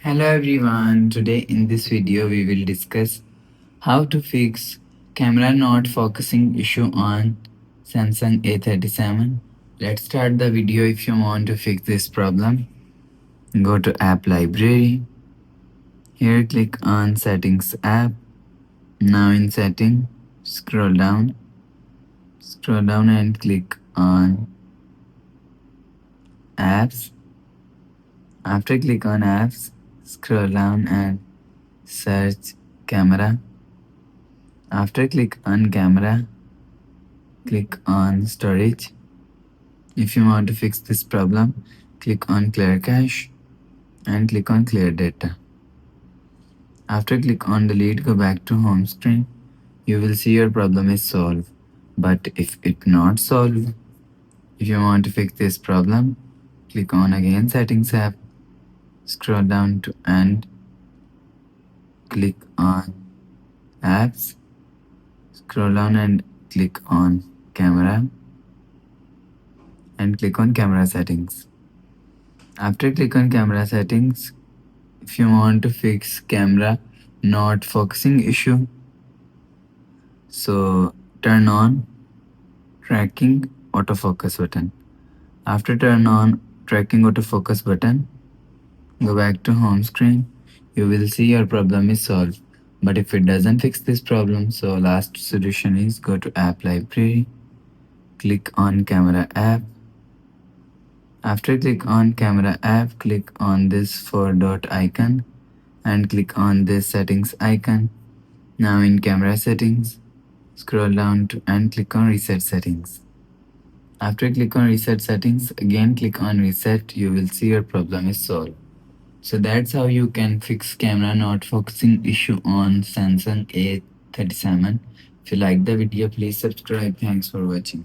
Hello everyone, today in this video we will discuss how to fix camera not focusing issue on Samsung A37. Let's start the video. If you want to fix this problem, go to app library. Here click on settings app. Now in setting, scroll down and click on apps. After click on apps, scroll down and search camera. After click on camera, click on storage. If you want to fix this problem, click on clear cache and click on clear data. After click on delete, go back to home screen. You will see your problem is solved. But if it not solved, if you want to fix this problem, click on again settings app, scroll down to and click on apps, scroll down and click on camera and click on camera settings. After click on camera settings, if you want to fix camera not focusing issue, so turn on tracking autofocus button. After turn on tracking autofocus button, go back to home screen. You will see your problem is solved. But if it doesn't fix this problem, so last solution is go to app library, click on camera app. After click on camera app, click on this four dot icon and click on this settings icon. Now in camera settings, scroll down to and click on reset settings. After click on reset settings, again click on reset, you will see your problem is solved. So that's how you can fix camera not focusing issue on Samsung A37. If you like the video, please subscribe. Thanks for watching.